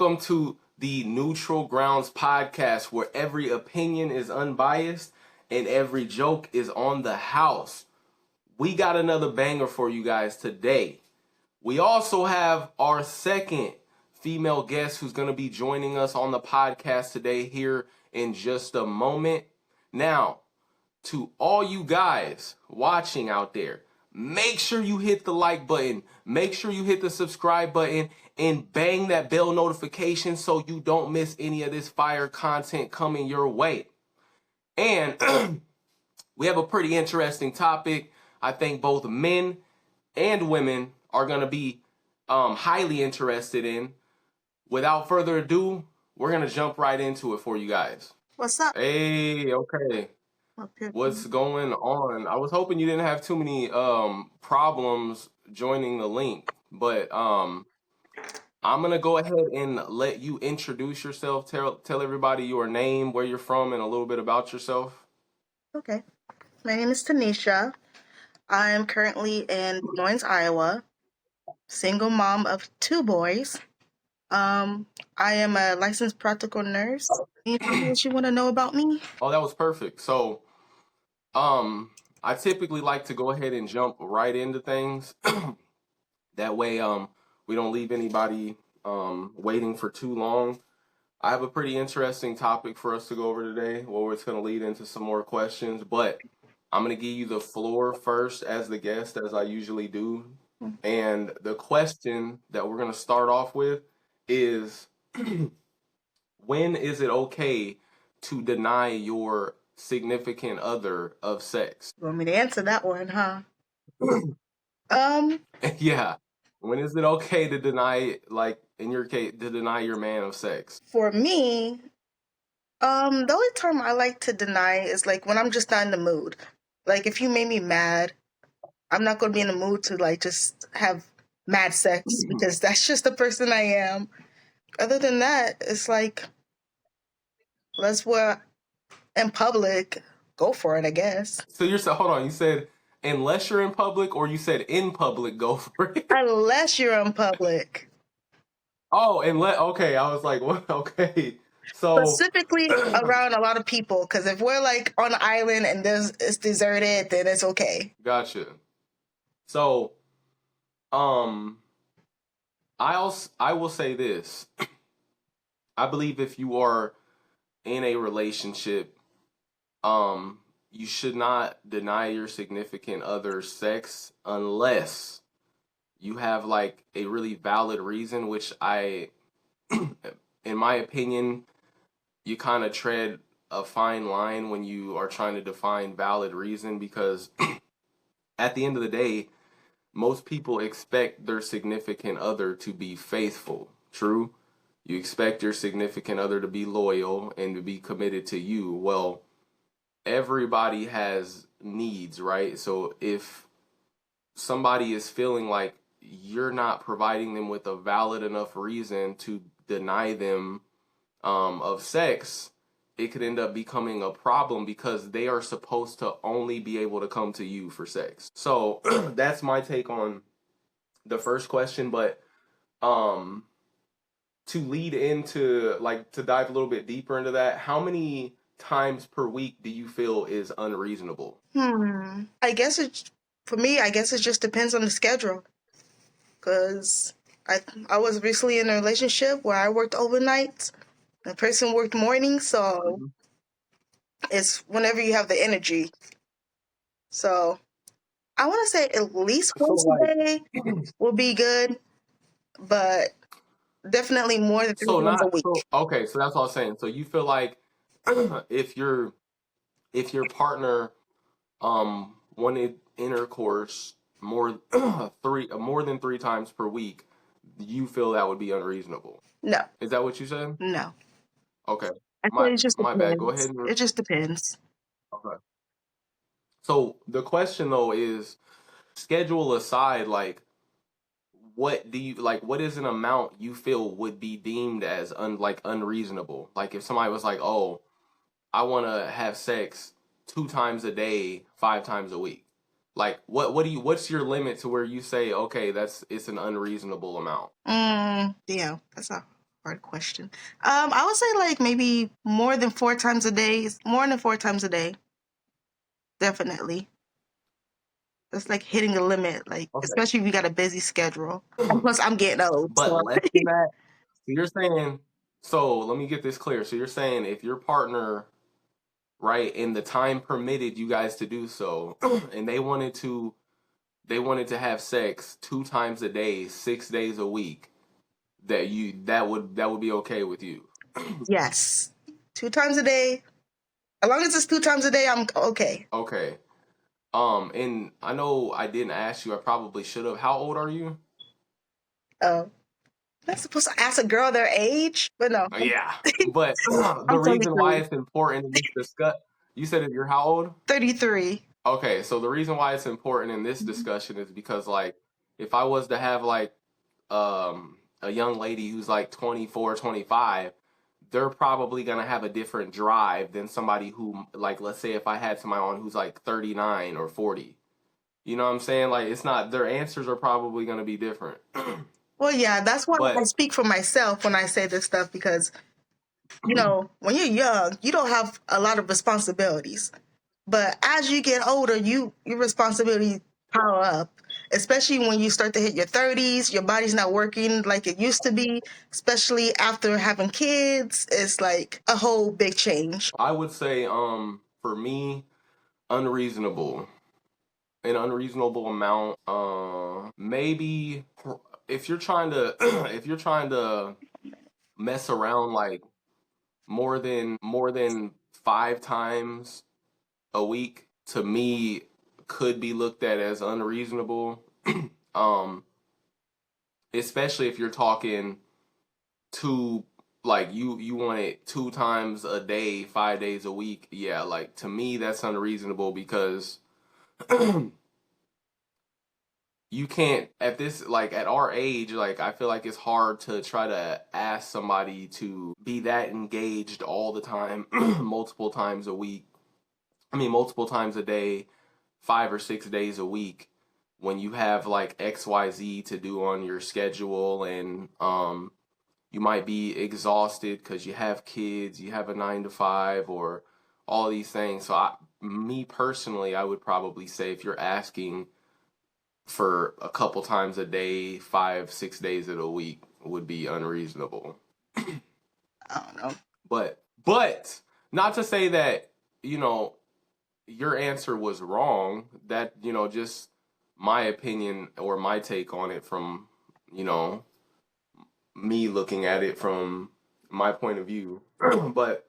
Welcome to the Neutral Grounds podcast, where every opinion is unbiased and every joke is on the house. We got another banger for you guys today. We also have our second female guest who's going to be joining us on the podcast today here in just a moment. Now, to all you guys watching out there, make sure you hit the like button, make sure you hit the subscribe button, and bang that bell notification so you don't miss any of this fire content coming your way. And we have a pretty interesting topic. I think both men and women are going to be highly interested in. Without further ado, we're going to jump right into it for you guys. What's up? Hey, okay. What's going on? I was hoping you didn't have too many problems joining the link, but I'm gonna go ahead and let you introduce yourself. Tell everybody your name, where you're from, and a little bit about yourself. Okay. My name is Tanisha. I'm currently in Des Moines, Iowa. Single mom of 2 boys. I am a licensed practical nurse. Anything else you want to know about me? Oh, that was perfect. So, I typically like to go ahead and jump right into things. That way, we don't leave anybody waiting for too long. I have a pretty interesting topic for us to go over today. Well, it's going to lead into some more questions, but I'm going to give you the floor first as the guest, as I usually do. And the question that we're going to start off with is, when is it okay to deny your significant other of sex? You want me to answer that one, huh? Um, Yeah. When is it okay to deny, like in your case, to deny your man of sex? for me, the only time I like to deny is like when I'm just not in the mood. Like if you made me mad, I'm not going to be in the mood to like just have mad sex because that's just the person I am. Other than that, it's like, let's wear in public, go for it, I guess. So you're so hold on. You said unless you're in public, or you said in public, go for it. Unless you're in public. Oh, and okay. I was like, what? Okay. So Specifically around a lot of people, because if we're like on an island and it's deserted, then it's okay. gotcha. So um, I will say this. I believe if you are in a relationship, you should not deny your significant other's sex unless you have like a really valid reason, which in my opinion, you kind of tread a fine line when you are trying to define valid reason, because at the end of the day, most people expect their significant other to be faithful. True? You expect your significant other to be loyal and to be committed to you. Well, everybody has needs, right? So if somebody is feeling like you're not providing them with a valid enough reason to deny them of sex, it could end up becoming a problem because they are supposed to only be able to come to you for sex. So that's my take on the first question. But to lead into, like, to dive a little bit deeper into that, how many times per week do you feel is unreasonable? I guess for me, I guess it just depends on the schedule. Because I was recently in a relationship where I worked overnight. The person worked mornings, so it's whenever you have the energy. So I want to say at least So once like, a day will be good, but definitely more than 3 times a week. okay, so that's what I was saying. So you feel like if your partner wanted intercourse more than 3 times per week, you feel that would be unreasonable. No, Is that what you said? no. Okay. I My said it just my bad. Go depends. ahead It just depends. okay. So the question though is, schedule aside, like, what do you like? What is an amount you feel would be deemed as unreasonable? Like if somebody was like, "Oh, I want to have sex 2 times a day, 5 times a week." Like what's your limit to where you say, okay, it's an unreasonable amount? Yeah, that's a hard question. I would say like maybe more than 4 times a day. More than 4 times a day. Definitely. That's like hitting the limit, like Okay. especially if you got a busy schedule. And plus, I'm getting old, But so less than that. So you're saying, so let me get this clear. So you're saying if your partner, right, in the time permitted you guys to do so, and they wanted to have sex 2 times a day, 6 days a week, that would be okay with you. yes, 2 times a day. As long as it's 2 times a day, I'm okay. Okay. And I know I didn't ask you. I probably should have. How old are you? I'm not supposed to ask a girl their age, but no, Yeah. But the I'm reason why 33. it's important in this discuss, you said you're how old? 33. Okay, so the reason why it's important in this discussion is because like if I was to have like a young lady who's like 24, 25, they're probably going to have a different drive than somebody who like let's say if I had somebody on who's like 39 or 40. You know what I'm saying? Like it's not their answers are probably going to be different. Well, yeah, that's why I But speak for myself when I say this stuff because, when you're young, you don't have a lot of responsibilities. But as you get older, your responsibility pile up, especially when you start to hit your 30s, your body's not working like it used to be, especially after having kids. It's like a whole big change. I would say for me unreasonable. An unreasonable amount maybe if you're trying to if you're trying to mess around like more than 5 times a week to me could be looked at as unreasonable. um Especially if you're talking two like you want it 2 times a day 5 days a week. Yeah, like to me that's unreasonable because you can't at this like at our age like I feel like it's hard to try to ask somebody to be that engaged all the time multiple times a week. I mean multiple times a day, 5 or 6 days a week when you have like XYZ to do on your schedule and you might be exhausted because you have kids, you have a 9 to 5 or all these things. So me personally, I would probably say if you're asking for a couple times a day, 5, 6 days of the week would be unreasonable. I don't know. But not to say that, you know, your answer was wrong. That, just my opinion or my take on it from, you know, me looking at it from my point of view. But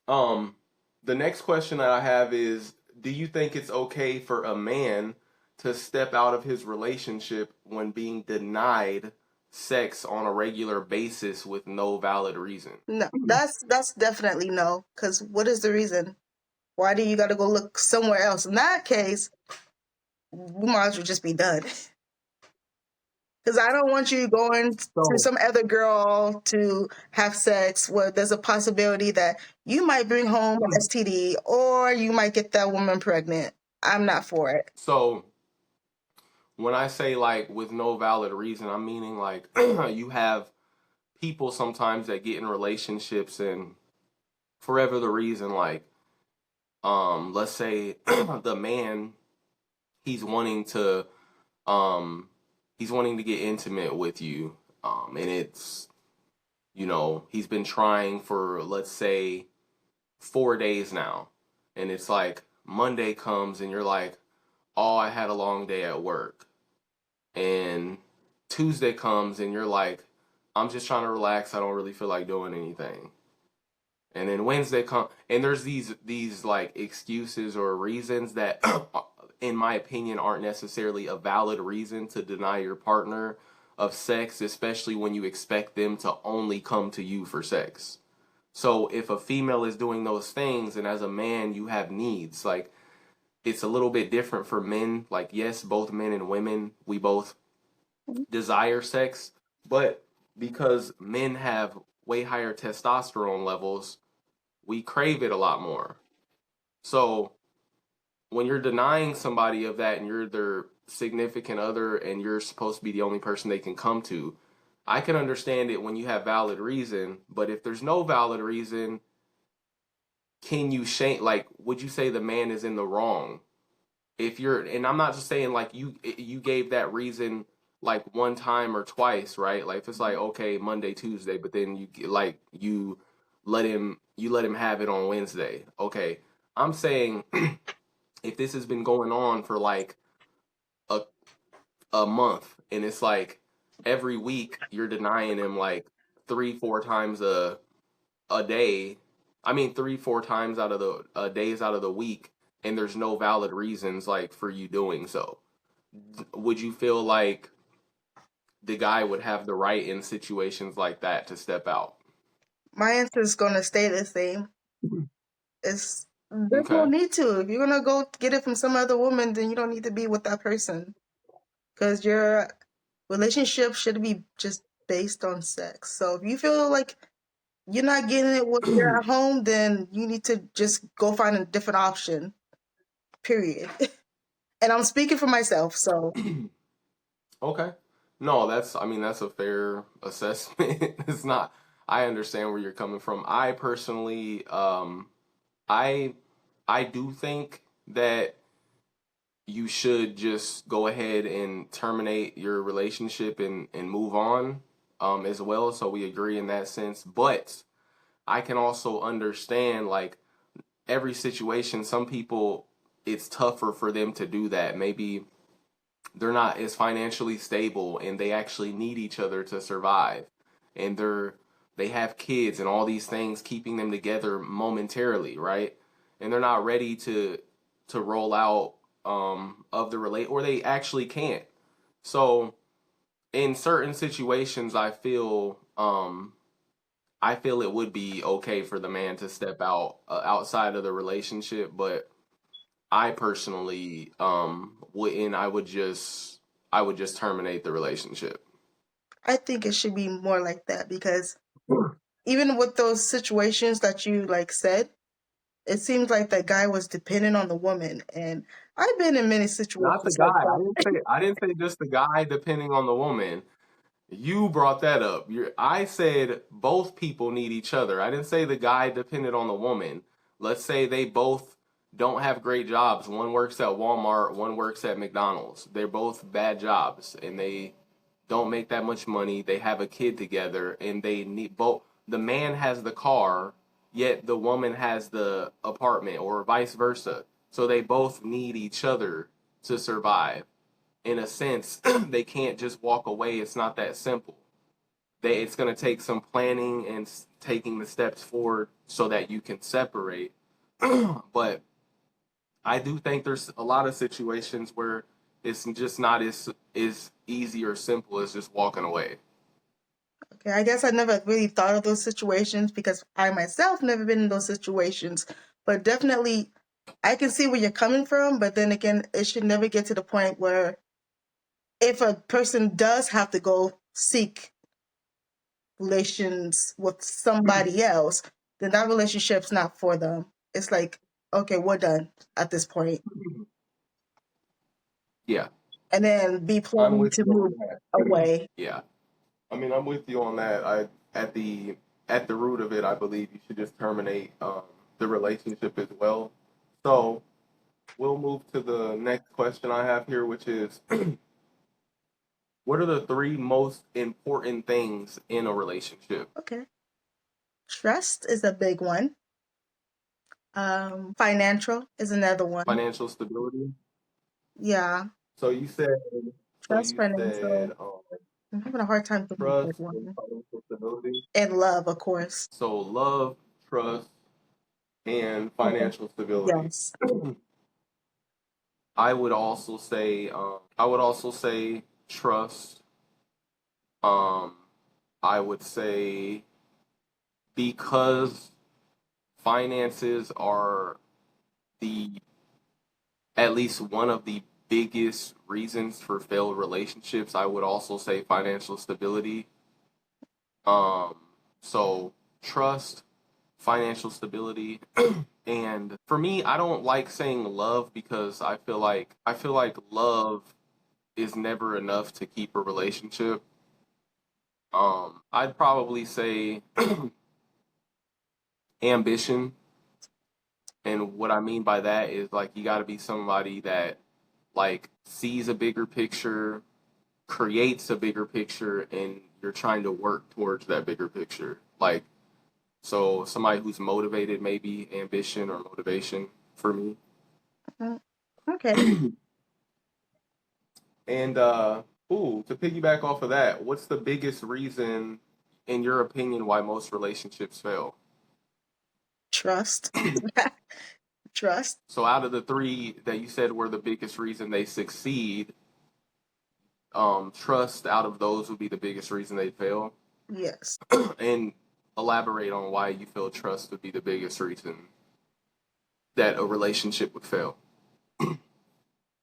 um the next question that I have is do you think it's okay for a man to step out of his relationship when being denied sex on a regular basis with no valid reason? No, that's definitely no. Because what is the reason? Why do you got to go look somewhere else? In that case, we might as well just be done. Because I don't want you going to So some other girl to have sex where there's a possibility that you might bring home an STD or you might get that woman pregnant. I'm not for it. so when I say like with no valid reason, I'm meaning like you have people sometimes that get in relationships and for whatever the reason like let's say the man he's wanting to um he's wanting to get intimate with you and it's he's been trying for let's say 4 days now and it's like Monday comes and you're like oh I had a long day at work and Tuesday comes and you're like I'm just trying to relax I don't really feel like doing anything and then Wednesday come and there's these like excuses or reasons that in my opinion aren't necessarily a valid reason to deny your partner of sex, especially when you expect them to only come to you for sex. So if a female is doing those things and as a man you have needs, like it's a little bit different for men. Like yes, both men and women, we both desire sex, but because men have way higher testosterone levels, we crave it a lot more. So when you're denying somebody of that and you're their significant other and you're supposed to be the only person they can come to, I can understand it when you have valid reason, but if there's no valid reason, can you shame, like, would you say the man is in the wrong? If you're, and I'm not just saying like you gave that reason like one time or twice, right? Like if it's like okay, Monday, Tuesday, but then you let him have it on Wednesday. Okay. I'm saying if this has been going on for like a a month and it's like every week you're denying him like 3 4 times a day. I mean 3 4 times out of the days out of the week, and there's no valid reasons like for you doing so. Would you feel like the guy would have the right in situations like that to step out? My answer is gonna stay the same. It's there's no Okay. need to. If you're gonna go get it from some other woman, then you don't need to be with that person. Because your relationship should be just based on sex. So if you feel like you're not getting it when you're at home, then you need to just go find a different option. Period. And I'm speaking for myself, so Okay. No, that's, I mean, that's a fair assessment. It's not, I understand where you're coming from. I personally, I I do think that you should just go ahead and terminate your relationship and move on as well. So we agree in that sense. But I can also understand like every situation, some people it's tougher for them to do that. Maybe they're not as financially stable and they actually need each other to survive. And they have kids and all these things keeping them together momentarily, right? And they're not ready to roll out of the relate, or they actually can't. So in certain situations I feel it would be okay for the man to step out outside of the relationship, but I personally wouldn't. I would just terminate the relationship. I think it should be more like that because even with those situations that you like said, it seems like that guy was dependent on the woman, and I've been in many Not the situations like guy. that. I didn't say just the guy depending on the woman. You brought that up. I said both people need each other. I didn't say the guy depended on the woman. Let's say they both don't have great jobs. One works at Walmart, one works at McDonald's. They're both bad jobs and they don't make that much money. They have a kid together and they need both. The man has the car, yet the woman has the apartment, or vice versa. So they both need each other to survive. In a sense, they can't just walk away. It's not that simple. It's going to take some planning and taking the steps forward so that you can separate. But I do think there's a lot of situations where it's just not as easy or simple as just walking away. Okay, I guess I never really thought of those situations because I myself never been in those situations, but definitely I can see where you're coming from, but then again, it should never get to the point where if a person does have to go seek relations with somebody else, then that relationship's not for them. It's like, okay, we're done at this point. Yeah, And then be I'm planning with to you move on that. away. Yeah, I mean, I'm with you on that. At the at the root of it, I believe you should just terminate the relationship as well. So we'll move to the next question I have here, which is what are the three most important things in a relationship? Okay. Trust is a big one. Financial is another one. Financial stability. Yeah. So you said, so Trust, you said financial. I'm having a hard time thinking of trust that and one. financial stability. And love, of course. So love, trust, and Okay. financial stability. Yes. I would also say trust. Um, I would say because finances are the at least one of the biggest reasons for failed relationships. I would also say financial stability. Um, so trust, financial stability, and for me, I don't like saying love because I feel like love is never enough to keep a relationship. I'd probably say ambition. And what I mean by that is like you got to be somebody that like sees a bigger picture, creates a bigger picture, and you're trying to work towards that bigger picture. Like, so somebody who's motivated, maybe ambition or motivation for me. Mm, okay. And ooh, to piggyback off of that, what's the biggest reason, in your opinion, why most relationships fail? Trust. Trust. So out of the three that you said were the biggest reason they succeed, trust out of those would be the biggest reason they fail. Yes. And elaborate on why you feel trust would be the biggest reason that a relationship would fail.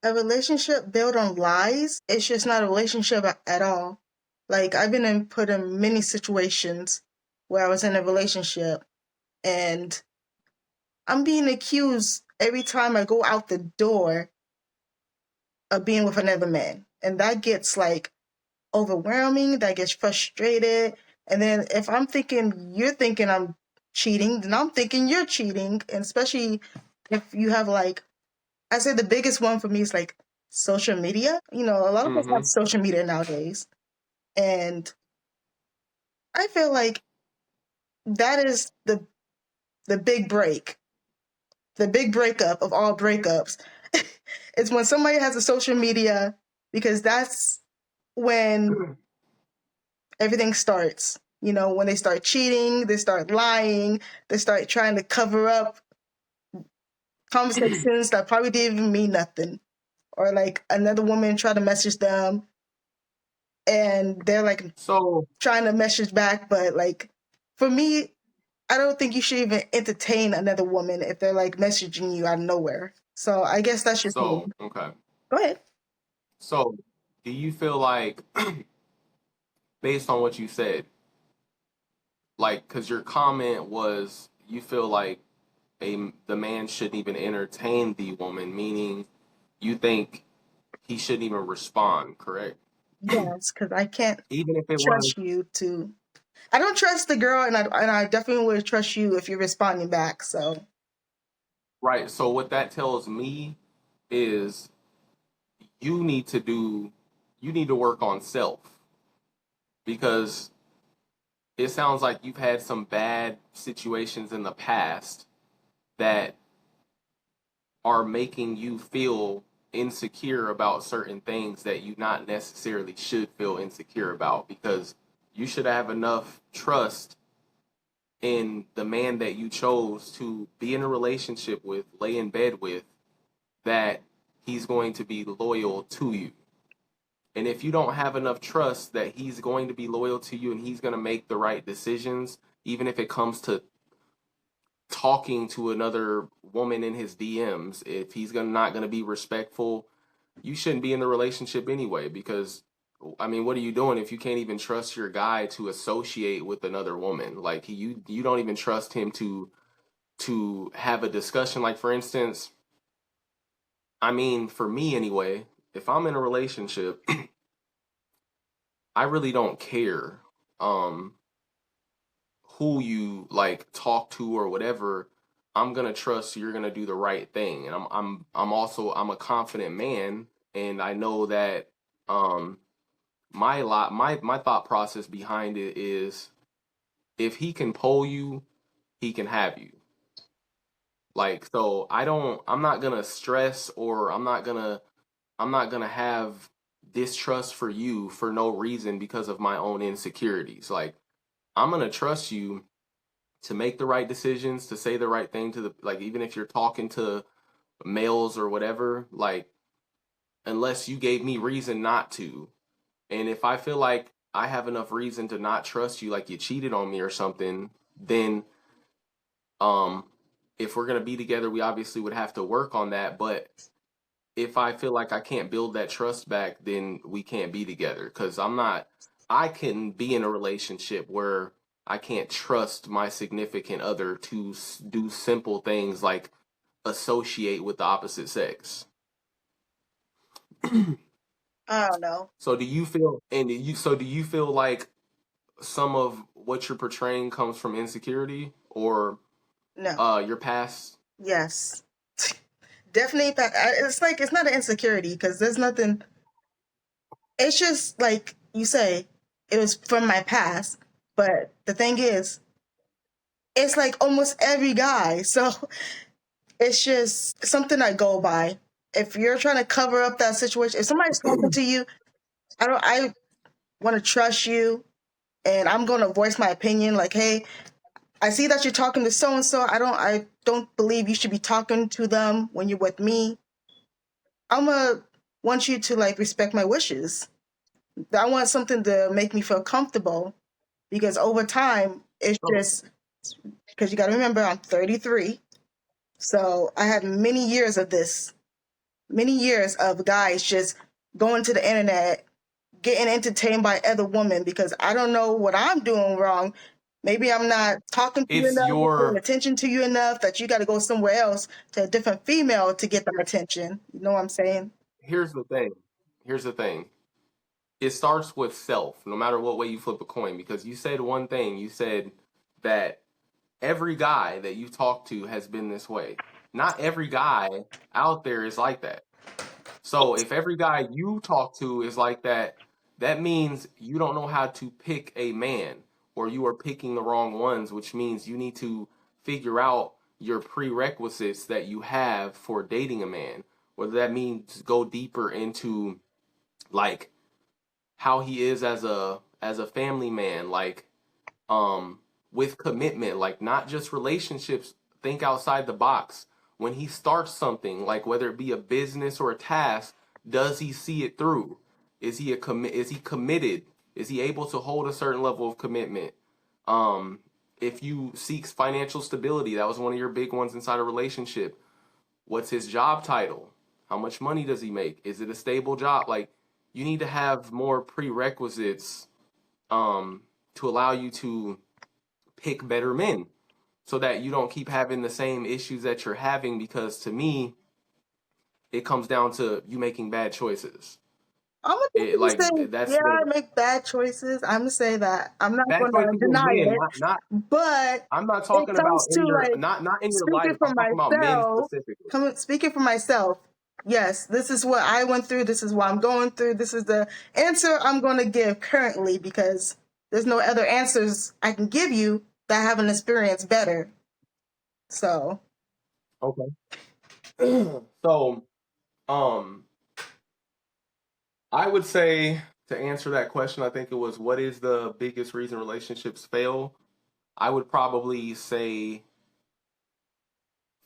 A relationship built on lies, it's just not a relationship at all. Like I've been put in many situations where I was in a relationship and I'm being accused every time I go out the door of being with another man. And that gets like overwhelming, that gets frustrated. And then if I'm thinking you're thinking I'm cheating, then I'm thinking you're cheating. And especially if you have like, I say the biggest one for me is like social media. You know, a lot of us have Mm-hmm. social media nowadays. And I feel like that is the big break, the big breakup of all breakups. It's when somebody has a social media because that's when everything starts. You know, when they start cheating, they start lying, they start trying to cover up conversations that probably didn't even mean nothing. Or like another woman try to message them and they're like So, trying to message back, but like for me, I don't think you should even entertain another woman if they're like messaging you out of nowhere. So I guess that's just me. okay. Go ahead. So, do you feel like, based on what you said, like, because your comment was you feel like the man shouldn't even entertain the woman, meaning you think he shouldn't even respond, correct? Yes, because I can't Even if it was trust you to. I don't trust the girl, and I definitely would trust you if you're responding back. So right. So, what that tells me is you need to do, you need to work on self because it sounds like you've had some bad situations in the past that are making you feel insecure about certain things that you not necessarily should feel insecure about because you should have enough trust in the man that you chose to be in a relationship with, lay in bed with, that he's going to be loyal to you. And if you don't have enough trust that he's going to be loyal to you and he's going to make the right decisions, even if it comes to talking to another woman in his DMs, if he's gonna not gonna be respectful, you shouldn't be in the relationship anyway. Because I mean, what are you doing if you can't even trust your guy to associate with another woman? Like you don't even trust him to have a discussion. Like for instance, I mean, for me anyway, if I'm in a relationship, I really don't care. Um, who you like talk to or whatever, I'm gonna trust you're gonna do the right thing. And I'm also I'm a confident man and I know that um my thought process behind it is if he can pull you, he can have you. Like so I'm not gonna stress or I'm not gonna have distrust for you for no reason because of my own insecurities. Like I'm gonna trust you to make the right decisions, to say the right thing to the like even if you're talking to males or whatever, like unless you gave me reason not to. And if I feel like I have enough reason to not trust you, like you cheated on me or something, then um if we're gonna be together, we obviously would have to work on that. But if I feel like I can't build that trust back, then we can't be together. Because I can be in a relationship where I can't trust my significant other to do simple things like associate with the opposite sex. I don't know. So do you feel, and do you, so do you feel like some of what you're portraying comes from insecurity or No. your past? Yes. Definitely. It's like, it's not an insecurity because there's nothing. It's just like you say, it was from my past. But the thing is, it's like almost every guy. So it's just something I go by. If you're trying to cover up that situation, if somebody's talking to you, I want to trust you, and I'm going to voice my opinion. Like, hey, I see that you're talking to so and so. I don't believe you should be talking to them when you're with me. I'm gonna want you to like respect my wishes. I want something to make me feel comfortable because over time, it's So just because you got to remember I'm 33, so I had many years of this, many years of guys just going to the internet, getting entertained by other women because I don't know what I'm doing wrong. Maybe I'm not talking to you it's enough or paying your attention to you enough that you got to go somewhere else to a different female to get their attention. You know what I'm saying? here's the thing. Here's the thing. It starts with self, no matter what way you flip a coin, because you said one thing. You said that every guy that you talk to has been this way. Not every guy out there is like that. So if every guy you talk to is like that, that means you don't know how to pick a man or you are picking the wrong ones, which means you need to figure out your prerequisites that you have for dating a man. Whether that means go deeper into like how he is as a family man, like um with commitment, like not just relationships, think outside the box. When he starts something, like whether it be a business or a task, does he see it through? Is he committed? Is he able to hold a certain level of commitment? um if you seek financial stability, that was one of your big ones inside a relationship. What's his job title? How much money does he make? Is it a stable job? Like, you need to have more prerequisites um to allow you to pick better men so that you don't keep having the same issues that you're having, because to me it comes down to you making bad choices. I'm gonna It definitely say, like that's yeah, I the make bad choices. I'm gonna say that. I'm not bad gonna choices in deny men, it. not But I'm not it talking about comes to in your like not in your life. speaking for I'm talking about men myself. specifically. Speaking for myself. Yes, this is what I went through. This is what I'm going through. This is the answer I'm going to give currently because there's no other answers I can give you that I haven't experienced better. So, Okay. So um I would say, to answer that question, I think it was what is the biggest reason relationships fail? I would probably say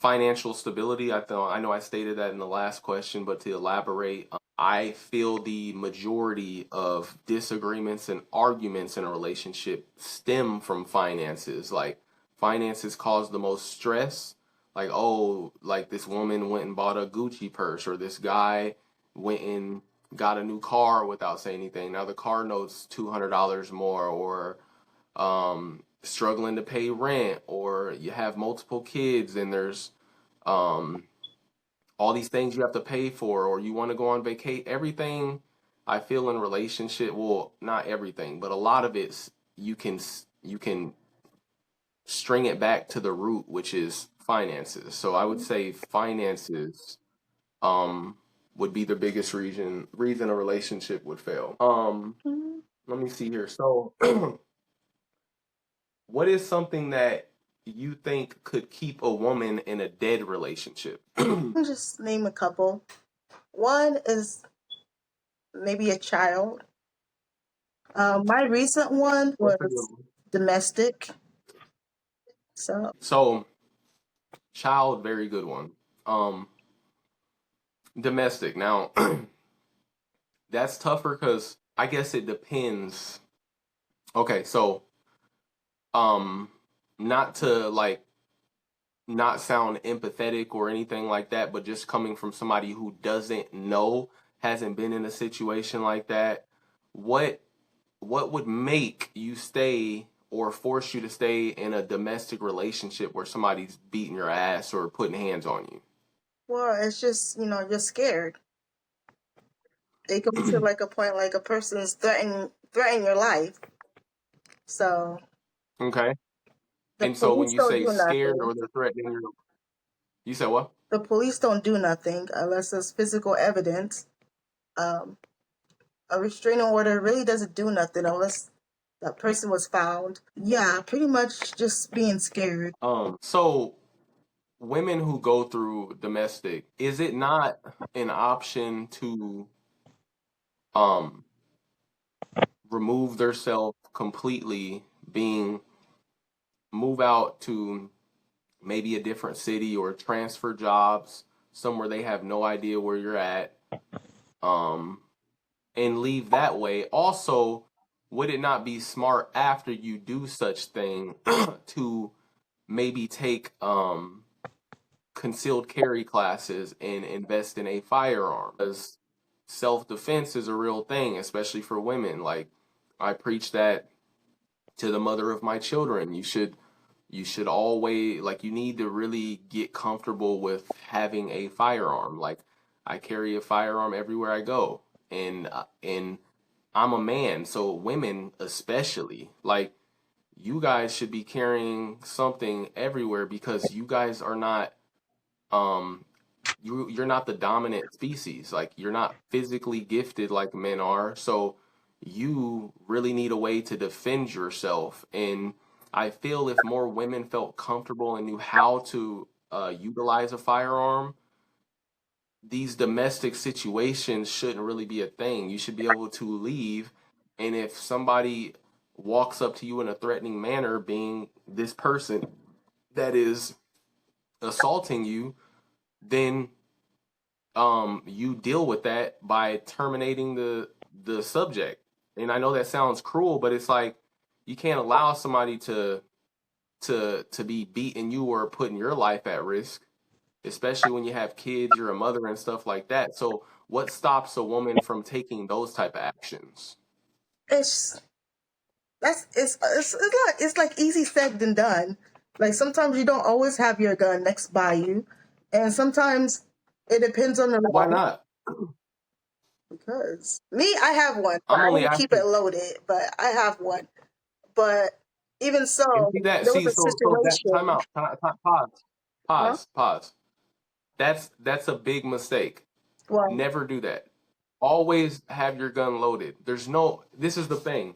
financial stability. I know I stated that in the last question, but to elaborate, I feel the majority of disagreements and arguments in a relationship stem from finances. Like, finances cause the most stress. Like, oh, like this woman went and bought a Gucci purse, or this guy went and got a new car without saying anything. Now the car note's $200 more, or struggling to pay rent, or you have multiple kids and there's um, all these things you have to pay for, or you want to go on vacation. Everything I feel in relationship, well, not everything, but a lot of it's you can string it back to the root, which is finances. So I would say finances um would be the biggest reason a relationship would fail. Let me see here. So what is something that you think could keep a woman in a dead relationship? I'll just name a couple. One is maybe a child. My recent one What's a good was one? domestic. So, So, child, very good one. Um, Domestic. Now, that's tougher because I guess it depends. Okay, so um, not to like not sound empathetic or anything like that, but just coming from somebody who doesn't know, hasn't been in a situation like that, what what would make you stay or force you to stay in a domestic relationship where somebody's beating your ass or putting hands on well, it's just, you're scared. It comes to you? like a point like a person's threatening your life. So Okay. the And so when police you don't say do scared nothing. or they're threatening you said what? The police don't do nothing unless there's physical evidence. Um, a restraining order really doesn't do nothing unless that person was found. Yeah, pretty much just being scared. So women who go through domestic, is it not an option to um remove themselves completely, being move out to maybe a different city or transfer jobs somewhere they have no idea where you're at, um, and leave that way? Also, would it not be smart after you do such thing to maybe take concealed carry classes and invest in a firearm? Because self-defense is a real thing, especially for women. Like, I preach that to the mother of my children. You should always, like, you need to really get comfortable with having a firearm. Like, I carry a firearm everywhere I go, and I'm a man, so women especially, like, you guys should be carrying something everywhere because you guys are not um you're not the dominant species. Like, you're not physically gifted like men are. So you really need a way to defend yourself. And I feel if more women felt comfortable and knew how to utilize a firearm, these domestic situations shouldn't really be a thing. You should be able to leave. And if somebody walks up to you in a threatening manner, being this person that is assaulting you, then you deal with that by terminating the subject. And I know that sounds cruel, but it's like you can't allow somebody to be beating you or putting your life at risk, especially when you have kids, you're a mother and stuff like that. So what stops a woman from taking those type of actions? It's it's like easy said than done. Like sometimes you don't always have your gun next by you, and sometimes it depends on the Why law. not? Because me, I have one, but I'm I only don't keep it asking. loaded. But I have one. But even And so, see that, there was see, a so that time situation. out, pause, Huh? pause. That's a big mistake. Well, Never do that. Always have your gun loaded. This is the thing.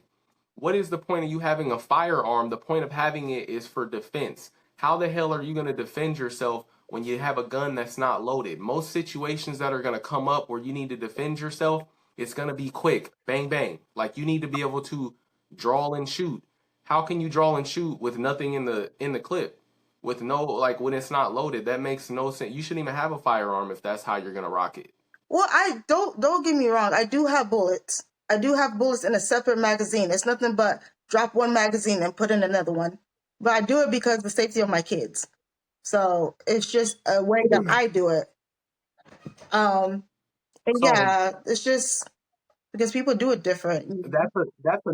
What is the point of you having a firearm? The point of having it is for defense. How the hell are you going to defend yourself when you have a gun that's not loaded? Most situations that are going to come up where you need to defend yourself, it's going to be quick. Bang, bang. Like, you need to be able to draw and shoot. How can you draw and shoot with nothing in the clip? With no, like, when it's not loaded, that makes no sense. You shouldn't even have a firearm if that's how you're going to rock it. well, I don't get me wrong. I do have bullets. I do have bullets in a separate magazine. It's nothing but drop one magazine and put in another one. But I do it because of the safety of my kids. So it's just a way that I do it. Um, and So yeah, it's just because people do it different. that's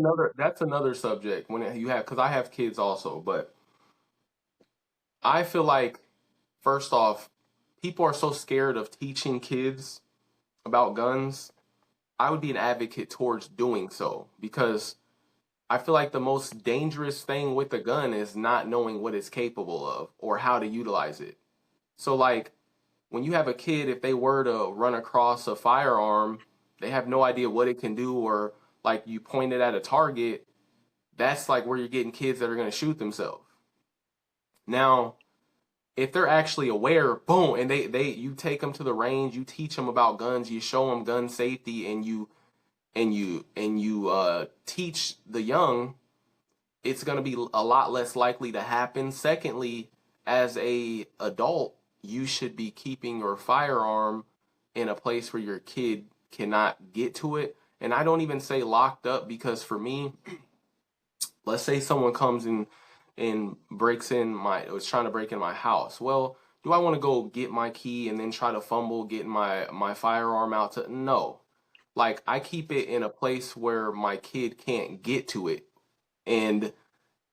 another subject when you have, because I have kids also, but I feel like, first off, people are so scared of teaching kids about guns. I would be an advocate towards doing so, because I feel like the most dangerous thing with a gun is not knowing what it's capable of or how to utilize it. So, like, when you have a kid, if they were to run across a firearm, they have no idea what it can do, or like you point it at a target, that's like where you're getting kids that are going to shoot themselves. Now, if they're actually aware, boom, and they you take them to the range, you teach them about guns, you show them gun safety, and you teach the young, it's going to be a lot less likely to happen. Secondly, as a adult, you should be keeping your firearm in a place where your kid cannot get to it. And I don't even say locked up, because for me, let's say someone comes in and breaks in my was trying to break in my house. Well, do I want to go get my key and then try to fumble getting my firearm out? To No. Like, I keep it in a place where my kid can't get to it, and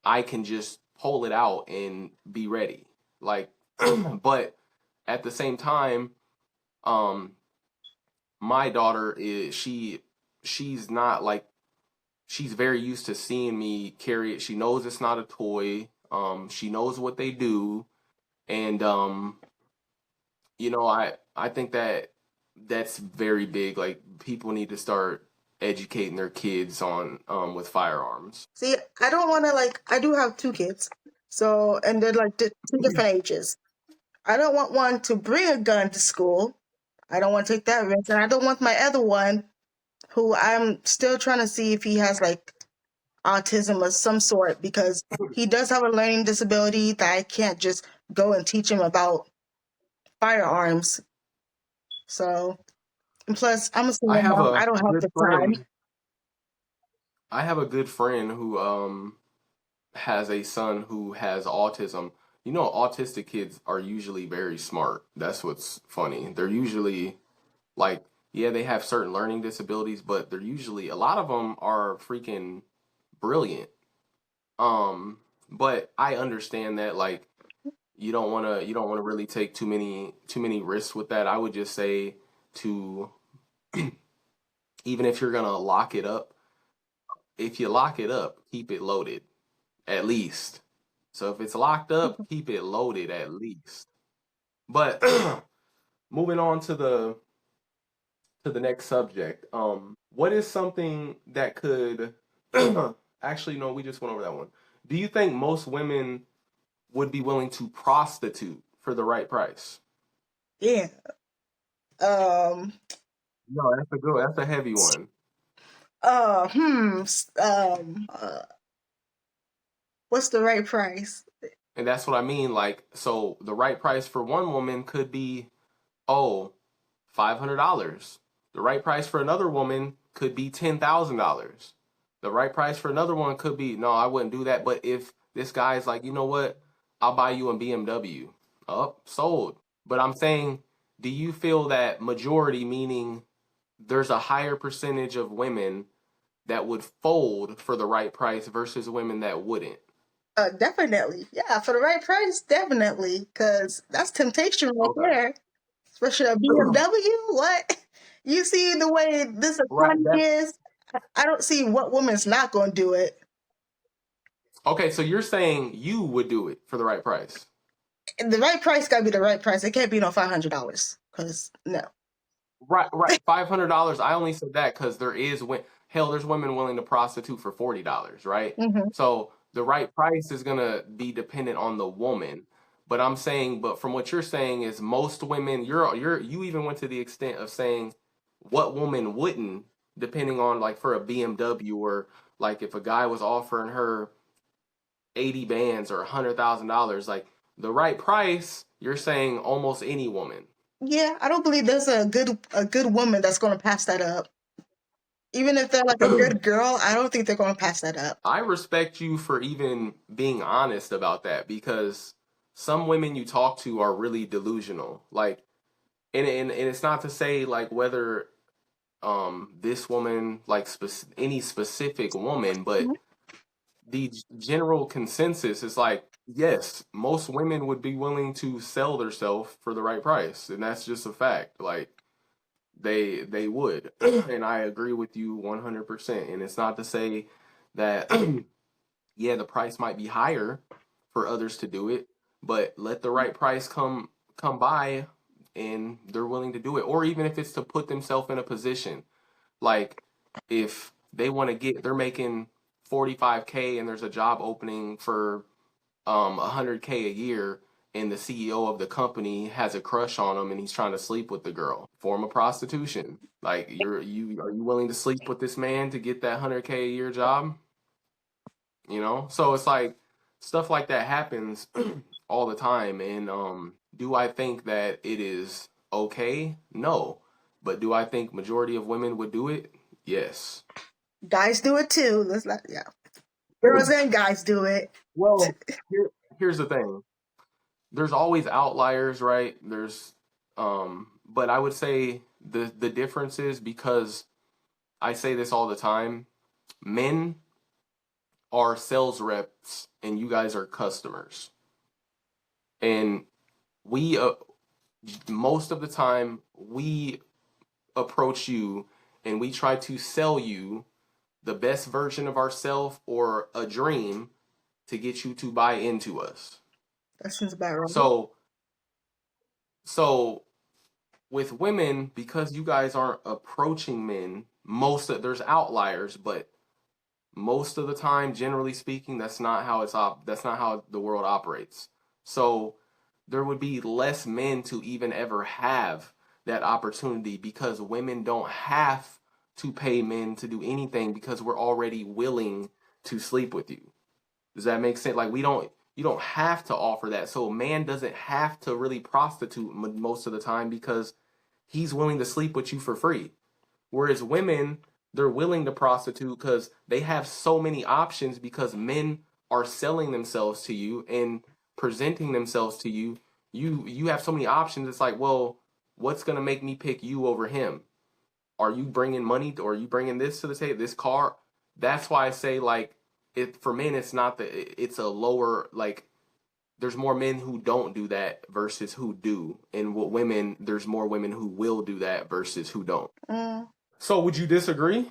I can just pull it out and be ready. Like, but at the same time, um my daughter is she's not like she's very used to seeing me carry it. She knows it's not a toy. She knows what they do, and I think that that's very big. Like people need to start educating their kids on with firearms. See, I don't want to like. I do have two kids, so and they're like two different ages. I don't want one to bring a gun to school. I don't want to take that risk, and I don't want my other one, who I'm still trying to see if he has like autism of some sort, because he does have a learning disability that I can't just go and teach him about firearms. So, and plus, I'm a I single have mom. a I don't have good the time. friend. I have a good friend who has a son who has autism. You know, autistic kids are usually very smart. That's what's funny. They're usually like, yeah, they have certain learning disabilities, but they're usually a lot of them are freaking brilliant. Um, but I understand that like you don't want to really take too many risks with that. I would just say to even if you're gonna lock it up, if you lock it up, keep it loaded at least. So if it's locked up, keep it loaded at least. But moving on to the next subject. What is something that could actually no, we just went over that one. Do you think most women would be willing to prostitute for the right price? Yeah. Um. No, that's a good. That's a heavy one. What's the right price? And that's what I mean. Like, so the right price for one woman could be, oh, $500. The right price for another woman could be $10,000. The right price for another one could be, no, I wouldn't do that. But if this guy's like, you know what, I'll buy you a BMW. Up, sold. But I'm saying, do you feel that majority, meaning there's a higher percentage of women that would fold for the right price versus women that wouldn't? Definitely. Yeah, for the right price, definitely, because that's temptation right Okay. there. Especially a BMW. What? You see the way this Right. economy That is. I don't see what woman's not going to do it. okay. So you're saying you would do it for the right price? And the right price got to be the right price. It can't be no $500. Because no. Right. Right. $500. I only said that because hell, there's women willing to prostitute for $40. Right. Hmm. So the right price is gonna be dependent on the woman. But I'm saying, but from what you're saying is most women, you even went to the extent of saying what woman wouldn't, depending on like for a BMW or like if a guy was offering her 80 bands or $100,000, like the right price, you're saying almost any woman. Yeah, I don't believe there's a good woman that's going to pass that up. Even if they're like a good girl, I don't think they're going to pass that up. I respect you for even being honest about that because some women you talk to are really delusional. Like, and it's not to say like whether this woman like any specific woman, but the general consensus is like yes, most women would be willing to sell themselves for the right price, and that's just a fact. Like they would, and I agree with you 100%. And it's not to say that yeah, the price might be higher for others to do it, but let the right price come by, and they're willing to do it, or even if it's to put themselves in a position like if they want to they're making 45K and there's a job opening for 100K a year and the CEO of the company has a crush on him and he's trying to sleep with the girl. Form of prostitution. Like are you willing to sleep with this man to get that 100K a year job? You know? So it's like stuff like that happens all the time, and do I think that it is okay? No. But do I think majority of women would do it? Yes. Guys do it too. Let's not, yeah. Girls and guys do it. Well, here's the thing. There's always outliers, right? But I would say the difference is because I say this all the time. Men are sales reps and you guys are customers. And we most of the time we approach you and we try to sell you the best version of ourselves or a dream to get you to buy into us. That seems about right. So so with women, because you guys aren't approaching men, there's outliers, but most of the time, generally speaking, that's not how the world operates. So there would be less men to even ever have that opportunity because women don't have to pay men to do anything because we're already willing to sleep with you. Does that make sense? Like you don't have to offer that. So a man doesn't have to really prostitute most of the time because he's willing to sleep with you for free. Whereas women, they're willing to prostitute because they have so many options because men are selling themselves to you and presenting themselves to you. You have so many options. It's like, well, what's gonna make me pick you over him? Are you bringing money or are you bringing this to the table? This car? That's why I say like it for men. It's not it's a lower like. There's more men who don't do that versus who do, and what women there's more women who will do that versus who don't. Mm, So would you disagree?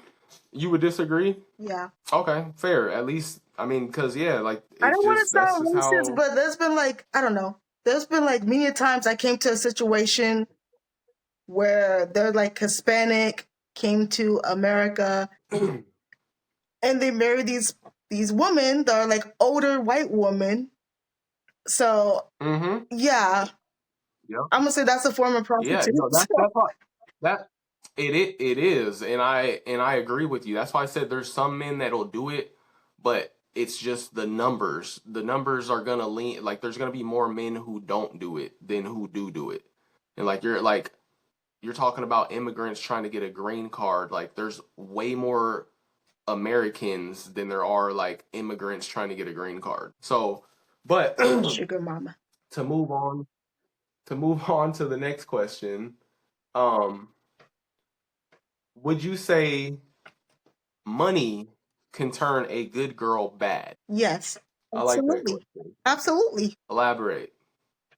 You would disagree? yeah. Okay, fair. At least I mean, cause yeah, like I it's don't want to just that's sound just racist, how. but there's been like, I don't know. There's been like many times I came to a situation where they're like Hispanic, came to America, and they marry these women that are like older white women. So Mm-hmm. yeah, Yep. I'm gonna say that's a form of Yeah. prostitute. No, that's why that it is, and I agree with you. That's why I said there's some men that'll do it, but it's just the numbers. The numbers are gonna lean like there's gonna be more men who don't do it than who do it, and like you're talking about immigrants trying to get a green card. Like there's way more Americans than there are like immigrants trying to get a green card. So, but Sugar mama. to move on to move on to the next question, um, would you say money can turn a good girl bad? Yes, I like that absolutely, question. absolutely. Elaborate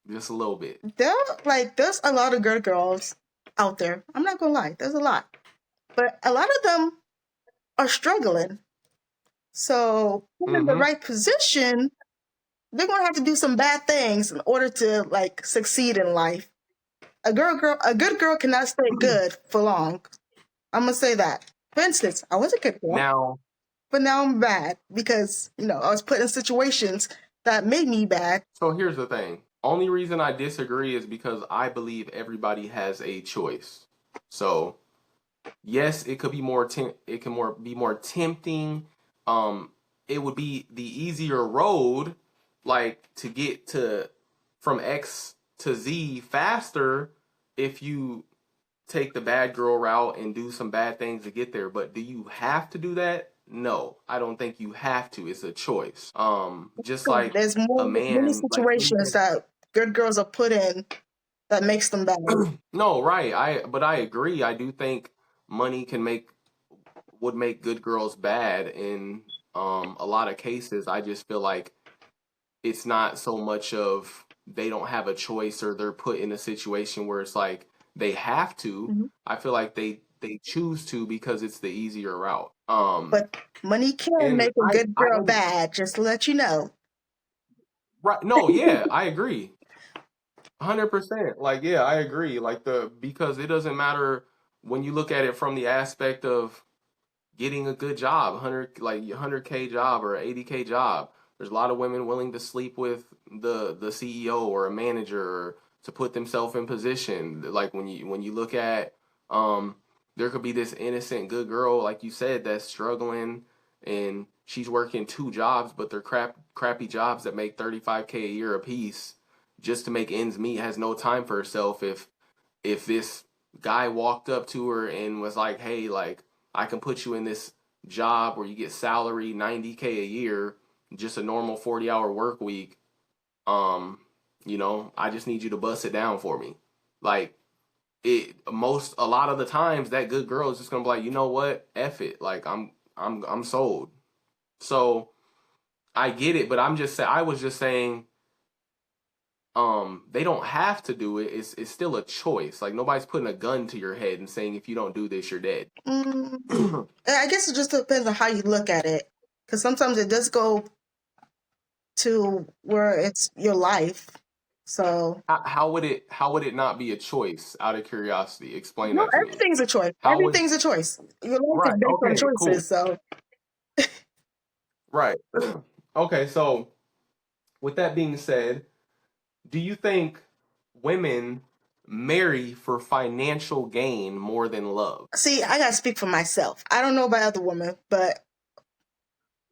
just a little bit. There's a lot of good girls out there. I'm not gonna lie, there's a lot, but a lot of them are struggling. So, put in the Mm-hmm. right position, they're gonna have to do some bad things in order to like succeed in life. A good girl cannot stay good for long. I'm gonna say that. For instance, I was a good girl, Now, but now I'm bad because I was put in situations that made me bad. so here's the thing. Only reason I disagree is because I believe everybody has a choice. So yes, it could be it can more be more tempting. Um, it would be the easier road, like to get to from X to Z faster if you take the bad girl route and do some bad things to get there. But do you have to do that? No, I don't think you have to. It's a choice. Just like There's a many man, like for situations instance, that good girls are put in that makes them bad. no, right. But I agree. I do think money would make good girls bad in a lot of cases. I just feel like it's not so much of they don't have a choice or they're put in a situation where it's like they have to. Mhm. I feel like they choose to because it's the easier route. But money can And make a good I girl bad, just to let you know. right no, yeah, I agree. 100%. Like yeah, I agree. Like the because it doesn't matter when you look at it from the aspect of getting a good job, 100K job or 80K job. There's a lot of women willing to sleep with the CEO or a manager or to put themselves in position. Like when you look at there could be this innocent good girl like you said that's struggling and she's working two jobs but they're crappy jobs that make 35K a year apiece just to make ends meet, has no time for herself. If this guy walked up to her and was like, "Hey, like I can put you in this job where you get salary 90K a year, just a normal 40-hour work week. Um, I just need you to bust it down for me." Like a lot of the times that good girl is just gonna be like, "You know what? F it. Like I'm sold." So I get it, but I was just saying they don't have to do it. It's still a choice. Like nobody's putting a gun to your head and saying if you don't do this, you're dead. I guess it just depends on how you look at it, because sometimes it does go to where it's your life. So How would it not be a choice? Out of curiosity, explain no, that to me. everything's a choice. How would Everything's a choice. Your life is right? based on Okay, cool. choices. So Right. Okay, so with that being said, do you think women marry for financial gain more than love? see, I gotta speak for myself. I don't know about other women, but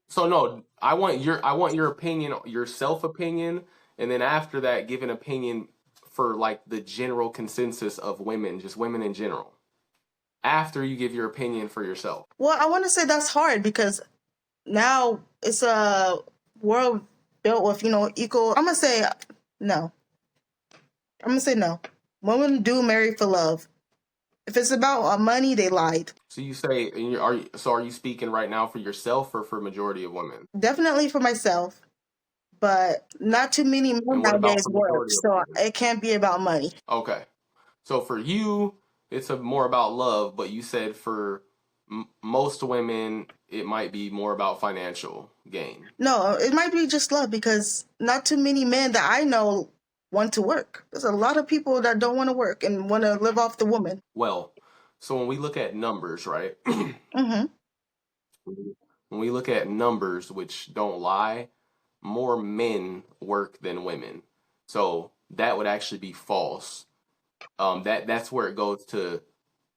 So no, I want your opinion, your self opinion, and then after that, give an opinion for like the general consensus of women, just women in general. After you give your opinion for yourself. well, I want to say that's hard because now it's a world built with equal. I'm gonna say no. I'm gonna say no. Women do marry for love. If it's about money, they lied. So you say, and are you speaking right now for yourself or for majority of women? Definitely for myself, but not too many men And what about nowadays for work, majority of so women? it can't be about money. Okay. So for you, it's more about love, but you said for most women, it might be more about financial gain. No, it might be just love because not too many men that I know want to work. There's a lot of people that don't want to work and want to live off the woman. Well, so when we look at numbers, right? Mm-hmm. When we look at numbers, which don't lie, more men work than women. So that would actually be false. That's where it goes to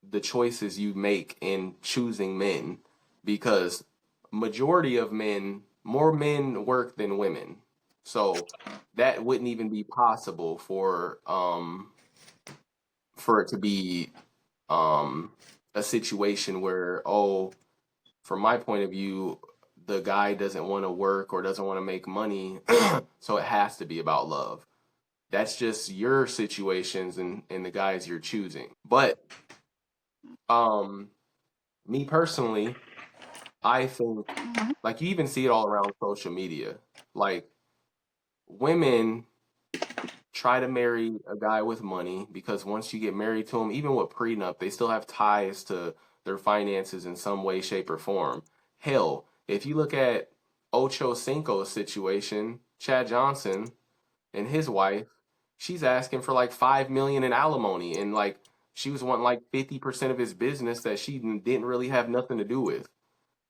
the choices you make in choosing men, because majority of men, more men work than women. So that wouldn't even be possible for it to be a situation where, oh, from my point of view, the guy doesn't want to work or doesn't want to make money, so it has to be about love. That's just your situations and the guys you're choosing. But um me personally, I think like you even see it all around social media. Like women try to marry a guy with money because once you get married to him, even with prenup, they still have ties to their finances in some way, shape, or form. Hell, if you look at Ocho Cinco's situation, Chad Johnson and his wife, she's asking for like 5 million in alimony, and like she was wanting like 50% of his business that she didn't really have nothing to do with,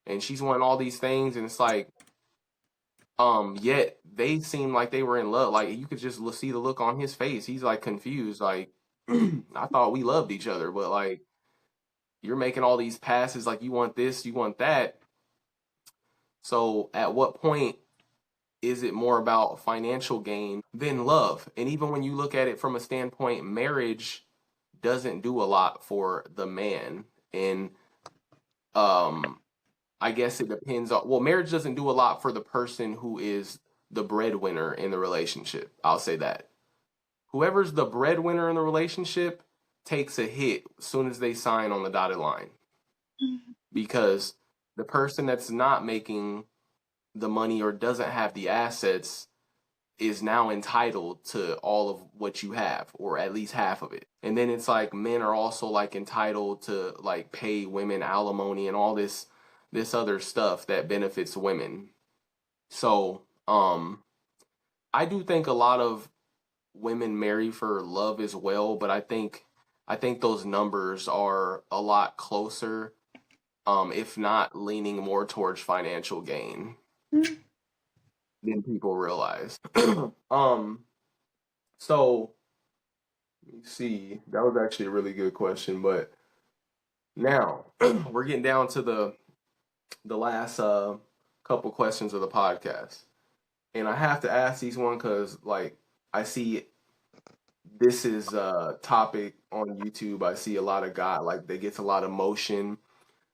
and she's wanting all these things, and it's like yet they seem like they were in love. Like you could just see the look on his face. He's like confused. Like I thought we loved each other, but like you're making all these passes. Like you want this, you want that. So at what point is it more about financial gain than love? And even when you look at it from a standpoint, marriage doesn't do a lot for the man. And um I guess it depends on, well, marriage doesn't do a lot for the person who is the breadwinner in the relationship. I'll say that. Whoever's the breadwinner in the relationship takes a hit as soon as they sign on the dotted line, because the person that's not making the money or doesn't have the assets is now entitled to all of what you have, or at least half of it. And then it's like men are also like entitled to like pay women alimony and all this other stuff that benefits women. So, I do think a lot of women marry for love as well, but I think those numbers are a lot closer, if not leaning more towards financial gain than people realize. um, so let me see. That was actually a really good question, but now we're getting down to the last couple questions of the podcast. And I have to ask these one because like I see this is a topic on YouTube. I see a lot of guy like they gets a lot of motion.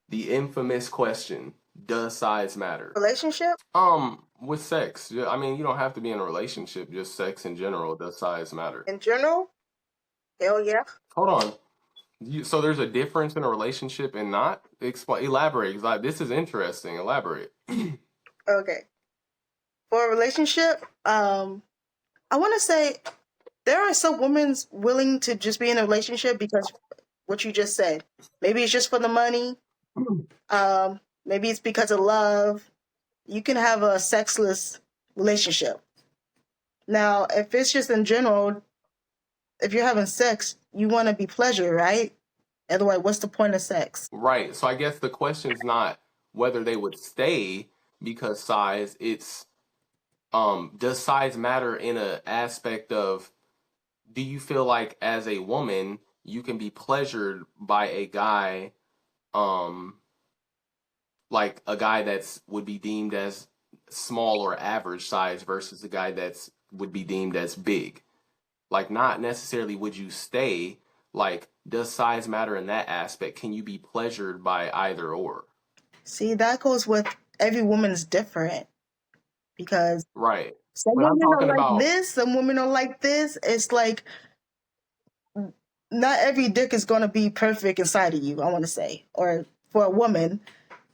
The infamous question: does size matter? Relationship With sex, yeah, I mean you don't have to be in a relationship. Just sex in general. Does size matter? in general, hell yeah. Hold on. So there's a difference in a relationship and not? Explain, elaborate. 'Cause this is interesting. Elaborate. Okay, for a relationship, I want to say there are some women willing to just be in a relationship because what you just said. Maybe it's just for the money. Maybe it's because of love. You can have a sexless relationship. Now, if it's just in general, if you're having sex, you want to be pleasure, right? Otherwise, what's the point of sex? Right. So I guess the question's not whether they would stay because size, it's does size matter in a aspect of, do you feel like as a woman you can be pleasured by a guy, um like a guy that's would be deemed as small or average size versus a guy that's would be deemed as big? Like, not necessarily would you stay, like, does size matter in that aspect? Can you be pleasured by either or? See, that goes with every woman's different because Right. some But I'm women are talking like about, this, some women are like this. It's like not every dick is going to be perfect inside of you, I want to say, or for a woman.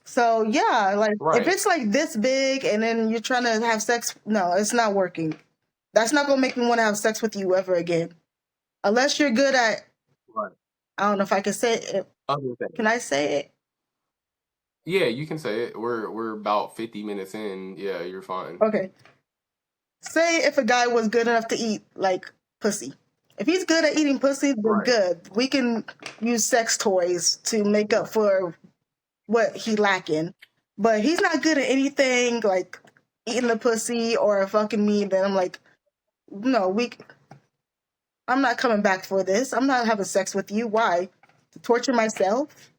So, yeah, like if right. it's like this big and then you're trying to have sex, no, it's not working. That's not going to make me want to have sex with you ever again. Unless you're good at, Right. I don't know if I can say it. Other Can things. I say it? Yeah, you can say it. We're about 50 minutes in. Yeah, you're fine. Okay. Say if a guy was good enough to eat like pussy. If he's good at eating pussy, then Right. good. We can use sex toys to make up for what he lacking. But he's not good at anything like eating the pussy or fucking me. Then I'm like, no, I'm not coming back for this. I'm not having sex with you. Why? To torture myself?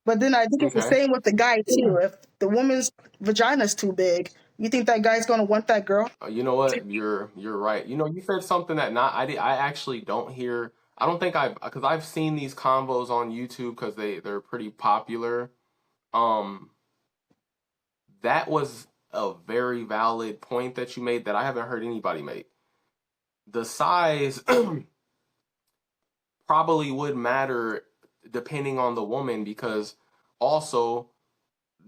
But then I think it's the Okay. same with the guy too. If the woman's vagina's too big, you think that guy's gonna want that girl? You know what? You're right. You know, you said something that not I actually don't hear. I don't think I've because I've seen these convos on YouTube because they're pretty popular. Um, that was a very valid point that you made that I haven't heard anybody make. The size probably would matter depending on the woman because also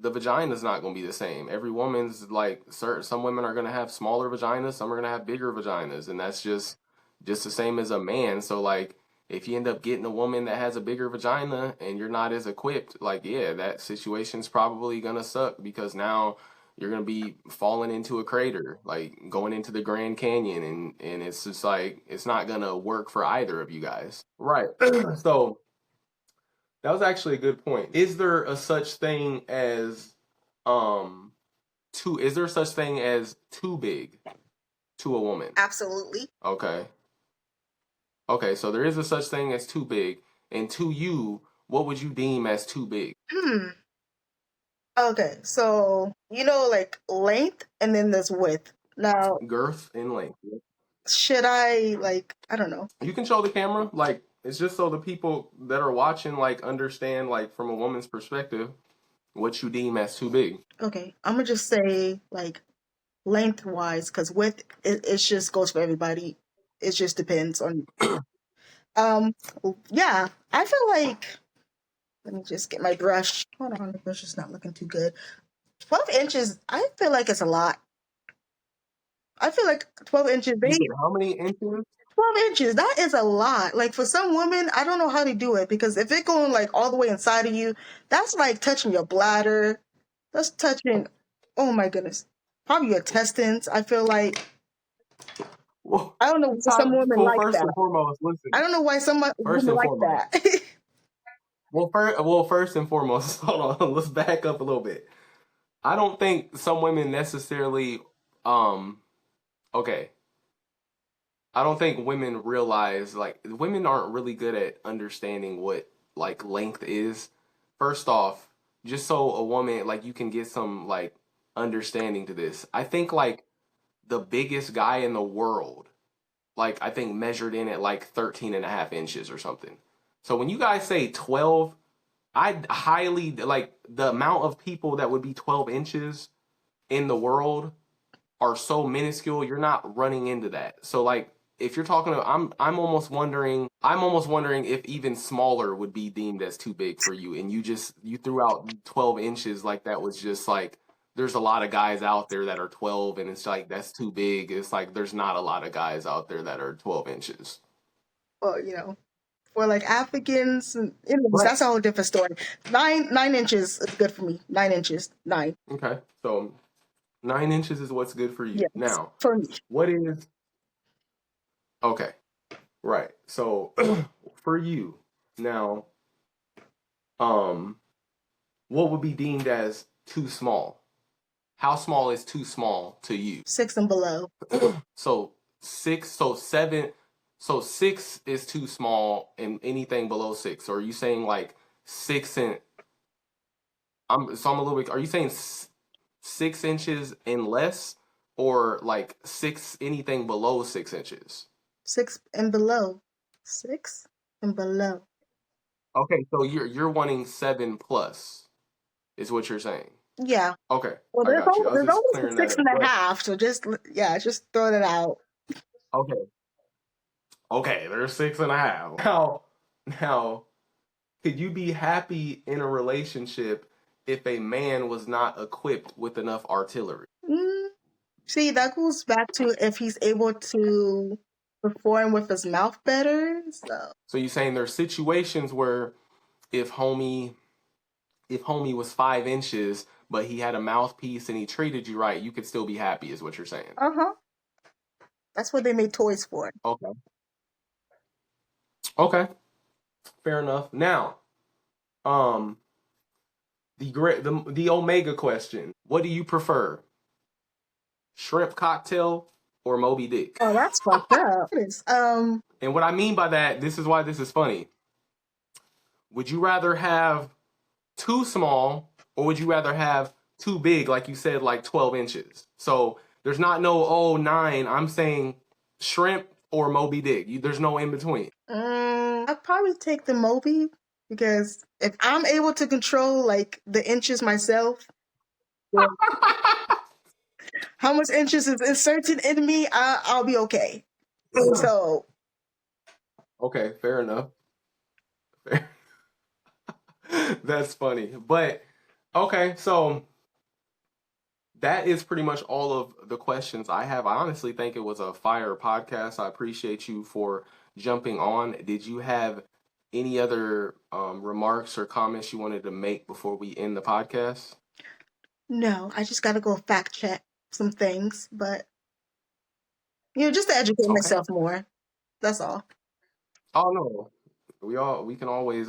the vagina is not going to be the same. Every woman's like certain. Some women are going to have smaller vaginas, some are going to have bigger vaginas, and that's just the same as a man. So like, if you end up getting a woman that has a bigger vagina and you're not as equipped, like yeah, that situation's probably going to suck because now you're going to be falling into a crater, like going into the Grand Canyon, and it's just like it's not going to work for either of you guys. Right. So that was actually a good point. Is there a such thing as um too is there such thing as too big to a woman? Absolutely. Okay. Okay, so there is a such thing as too big. And to you, what would you deem as too big? Hmm. Okay, so you know, like length and then there's width. Now, Girth and length. should I like I don't know. You can show the camera, like it's just so the people that are watching like understand like from a woman's perspective what you deem as too big. Okay, I'm gonna just say like lengthwise because width it just goes for everybody. It just depends on. Um, yeah, I feel like let me just get my brush. Hold on, the brush is not looking too good. 12 inches. I feel like it's a lot. I feel like 12 inches. You said how many inches? 12 inches. That is a lot. Like for some women, I don't know how they do it because if it going like all the way inside of you, that's like touching your bladder. That's touching. Oh my goodness. Probably your intestines. I feel like Well, I don't know why some women like first that. and foremost, I listen. don't know why some First women and like foremost. that. First and foremost, hold on, let's back up a little bit. I don't think some women necessarily, um, okay. I don't think women realize like women aren't really good at understanding what like length is. First off, just so a woman like you can get some like understanding to this. I think like the biggest guy in the world, like I think measured in at like 13 and a half inches or something. So when you guys say 12, I highly like the amount of people that would be 12 inches in the world are so minuscule, you're not running into that. So like if you're talking to I'm almost wondering if even smaller would be deemed as too big for you and you threw out 12 inches like that was just like there's a lot of guys out there that are 12 and it's like that's too big. It's like there's not a lot of guys out there that are 12 inches. Well, for like Africans and Indians, But that's a whole different story. 9 inches is good for me. 9 inches, 9. okay, so 9 inches is what's good for you. Yes, Now, for me. what is okay? Right. So for you now, um, what would be deemed as too small? How small is too small to you? 6 and below. So six, so seven, so six is too small, and anything below six. Or are you saying like six and I'm a little bit. Are you saying 6 inches and less, or like six anything below 6 inches? 6 and below. 6 and below. Okay, so you're wanting 7 plus, is what you're saying. Yeah. Okay, Well, I got you. I was there's just always a clearing that six up. and a But half. So just throwing it out. okay, okay, there's 6.5. Now, could you be happy in a relationship if a man was not equipped with enough artillery? Mm, see, that goes back to if he's able to perform with his mouth better. So, So you're saying there's situations where if homie was 5 inches, but he had a mouthpiece and he treated you right, you could still be happy, is what you're saying. uh-huh. That's what they made toys for. Okay. Okay. Fair enough. Now, um, the Omega question. What do you prefer? Shrimp cocktail or Moby Dick? Oh, that's fucked up. It is. And what I mean by that, this is why this is funny. Would you rather have too small, or would you rather have too big, like you said, like 12 inches? So there's not no 9. I'm saying shrimp or Moby Dick. There's no in between. I'd probably take the Moby because if I'm able to control like the inches myself, then how much inches is inserted in me, I'll be okay. So Okay, fair enough. Fair. That's funny. But okay, so that is pretty much all of the questions I have. I honestly think it was a fire podcast. I appreciate you for jumping on. Did you have any other remarks or comments you wanted to make before we end the podcast? no, I just gotta go fact check some things, but just to educate Okay. myself more. That's all. Oh no, we can always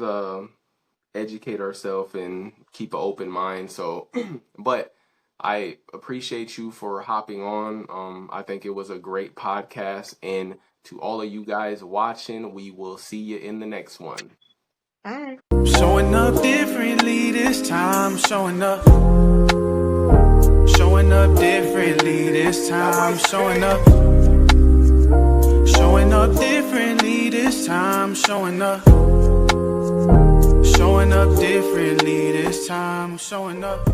educate ourselves and keep an open mind. So, but I appreciate you for hopping on. I think it was a great podcast, and to all of you guys watching, we will see you in the next one. Bye. Showing up differently this time, showing up differently this time, showing up differently this time, showing up differently this time, showing up.